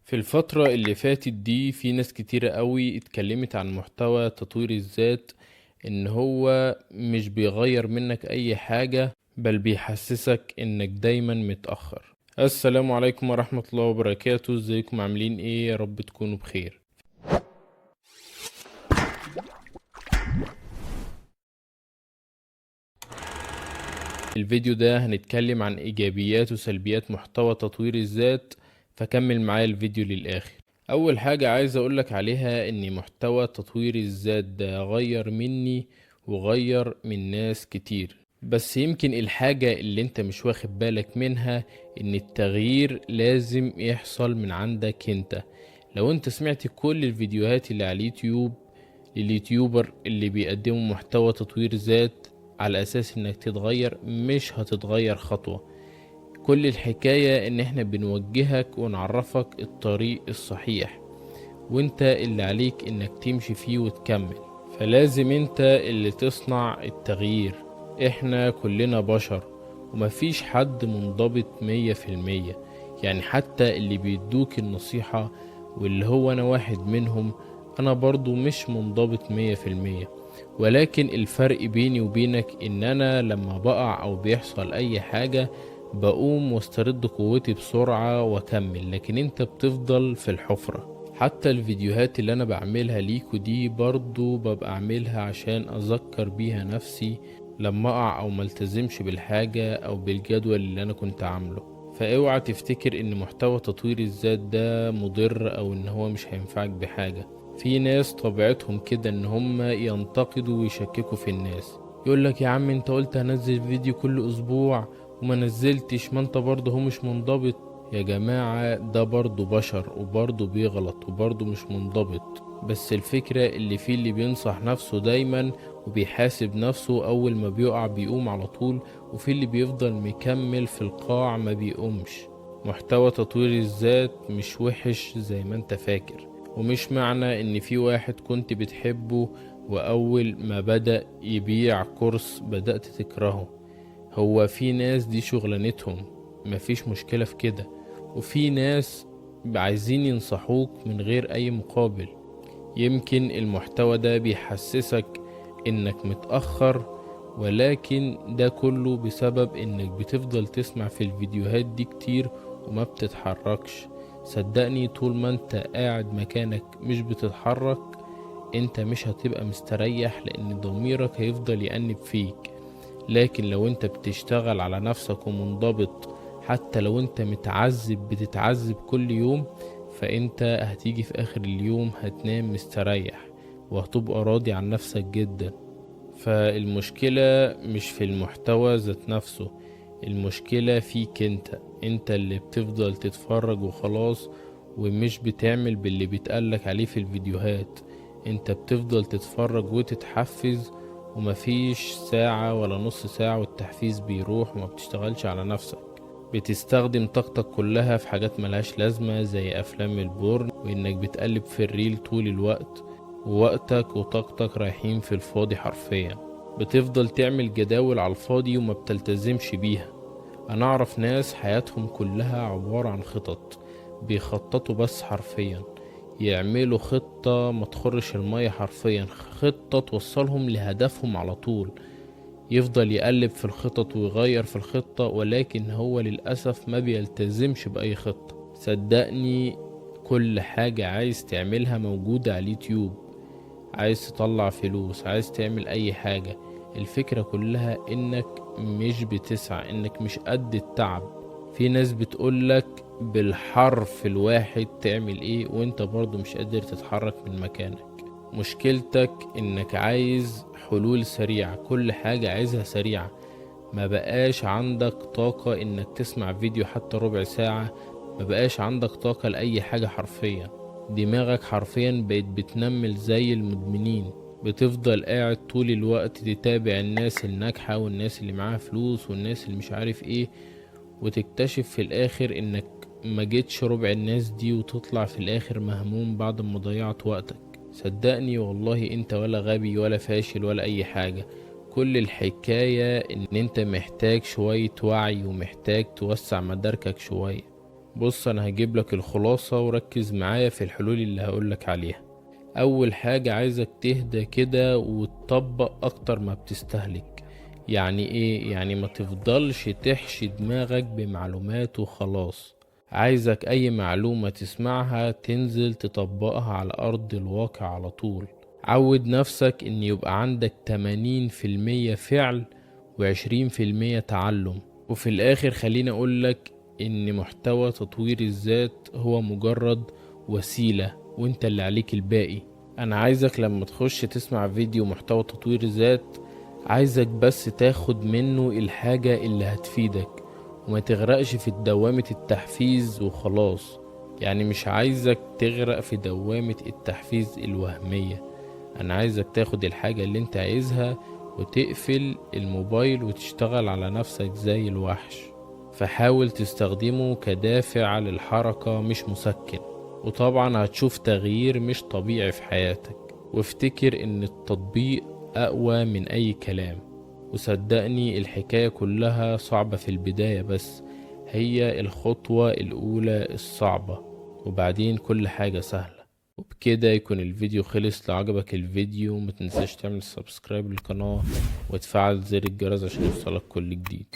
في الفترة اللي فاتت دي في ناس كتيرة قوي اتكلمت عن محتوى تطوير الذات، ان هو مش بيغير منك اي حاجة، بل بيحسسك انك دايما متأخر. السلام عليكم ورحمة الله وبركاته، ازيكم عاملين ايه؟ يا رب تكونوا بخير. الفيديو ده هنتكلم عن ايجابيات وسلبيات محتوى تطوير الذات، فكمل معايا الفيديو للاخر. اول حاجة عايز اقولك عليها ان محتوى تطوير الذات ده غير مني وغير من ناس كتير، بس يمكن الحاجة اللي انت مش واخد بالك منها ان التغيير لازم يحصل من عندك انت. لو انت سمعت كل الفيديوهات اللي على اليوتيوب لليوتيوبر اللي بيقدموا محتوى تطوير ذات على اساس انك تتغير، مش هتتغير خطوة. كل الحكاية ان احنا بنوجهك ونعرفك الطريق الصحيح، وانت اللي عليك انك تمشي فيه وتكمل. فلازم انت اللي تصنع التغيير. احنا كلنا بشر ومفيش حد منضبط 100%. يعني حتى اللي بيدوك النصيحة، واللي هو انا واحد منهم، انا برضو مش منضبط 100%. ولكن الفرق بيني وبينك ان انا لما بقع او بيحصل اي حاجة بقوم واسترد قوتي بسرعة واكمل، لكن انت بتفضل في الحفرة. حتى الفيديوهات اللي انا بعملها ليكو دي برضو ببقى اعملها عشان اذكر بيها نفسي لما اقع او ملتزمش بالحاجة او بالجدول اللي انا كنت عامله. فاوعى تفتكر ان محتوى تطوير الذات ده مضر او ان هو مش هينفعك بحاجة. في ناس طبيعتهم كده ان هم ينتقدوا ويشككوا في الناس. يقولك يا عم انت قلت هنزل فيديو كل اسبوع وما نزلتش، ما انت برضه هو مش منضبط. يا جماعة ده برضه بشر وبرضه بيغلط وبرضه مش منضبط، بس الفكرة اللي فيه اللي بينصح نفسه دايما وبيحاسب نفسه أول ما بيقع بيقوم على طول، وفي اللي بيفضل مكمل في القاع ما بيقومش. محتوى تطوير الذات مش وحش زي ما انت فاكر، ومش معنى ان في واحد كنت بتحبه واول ما بدأ يبيع كورس بدأت تكرهه. هو في ناس دي شغلانتهم، مفيش مشكلة في كده. وفي ناس عايزين ينصحوك من غير اي مقابل. يمكن المحتوى ده بيحسسك انك متأخر، ولكن ده كله بسبب انك بتفضل تسمع في الفيديوهات دي كتير وما بتتحركش. صدقني طول ما انت قاعد مكانك مش بتتحرك، انت مش هتبقى مستريح، لان ضميرك هيفضل يأنب فيك. لكن لو انت بتشتغل على نفسك ومنضبط، حتى لو انت متعذب بتتعذب كل يوم، فانت هتيجي في اخر اليوم هتنام مستريح وهتبقى راضي عن نفسك جدا. فالمشكلة مش في المحتوى ذات نفسه، المشكلة فيك انت اللي بتفضل تتفرج وخلاص، ومش بتعمل باللي بيتقالك عليه في الفيديوهات. انت بتفضل تتفرج وتتحفز، ومفيش ساعة ولا نص ساعة والتحفيز بيروح وما بتشتغلش على نفسك. بتستخدم طاقتك كلها في حاجات ملهاش لازمة زي أفلام البورن، وإنك بتقلب في الريل طول الوقت، ووقتك وطاقتك رايحين في الفاضي حرفيا. بتفضل تعمل جداول على الفاضي وما بتلتزمش بيها. أنا أعرف ناس حياتهم كلها عبارة عن خطط، بيخططوا بس حرفيا، يعملوا خطة ما تخرش المية حرفيا، خطة توصلهم لهدفهم على طول. يفضل يقلب في الخطط ويغير في الخطة، ولكن هو للأسف ما بيلتزمش بأي خطة. صدقني كل حاجة عايز تعملها موجودة على اليوتيوب. عايز تطلع فلوس، عايز تعمل أي حاجة، الفكرة كلها إنك مش بتسعى، إنك مش قد التعب. في ناس بتقولك بالحرف الواحد تعمل إيه وإنت برضو مش قادر تتحرك من مكانك. مشكلتك إنك عايز حلول سريعة، كل حاجة عايزها سريعة. ما بقاش عندك طاقة إنك تسمع فيديو حتى ربع ساعة، ما بقاش عندك طاقة لأي حاجة حرفيا. دماغك حرفيا بقت بتنمل زي المدمنين، بتفضل قاعد طول الوقت تتابع الناس الناجحة والناس اللي معاها فلوس والناس اللي مش عارف ايه، وتكتشف في الآخر إنك ما جيتش ربع الناس دي، وتطلع في الآخر مهموم بعد ما ضيعت وقتك. صدقني والله انت ولا غبي ولا فاشل ولا اي حاجة. كل الحكاية ان انت محتاج شوية وعي ومحتاج توسع مداركك شوية. بص انا هجيب لك الخلاصة وركز معايا في الحلول اللي هقولك عليها. اول حاجة عايزك تهدى كده وتطبق اكتر ما بتستهلك. يعني ايه؟ يعني ما تفضلش تحشي دماغك بمعلومات وخلاص. عايزك اي معلومة تسمعها تنزل تطبقها على ارض الواقع على طول. عود نفسك ان يبقى عندك 80% فعل و20% تعلم. وفي الاخر خليني اقولك ان محتوى تطوير الذات هو مجرد وسيلة، وانت اللي عليك الباقي. انا عايزك لما تخش تسمع فيديو محتوى تطوير ذات، عايزك بس تاخد منه الحاجة اللي هتفيدك، وما تغرقش في دوامة التحفيز وخلاص. يعني مش عايزك تغرق في دوامة التحفيز الوهمية. انا عايزك تاخد الحاجة اللي انت عايزها وتقفل الموبايل وتشتغل على نفسك زي الوحش. فحاول تستخدمه كدافع للحركة مش مسكن، وطبعا هتشوف تغيير مش طبيعي في حياتك. وافتكر ان التطبيق اقوى من اي كلام. وصدقني الحكاية كلها صعبة في البداية، بس هي الخطوة الاولى الصعبة، وبعدين كل حاجة سهلة. وبكده يكون الفيديو خلص. لو عجبك الفيديو متنساش تعمل سبسكرايب للقناة وتفعل زر الجرس عشان يوصلك كل جديد.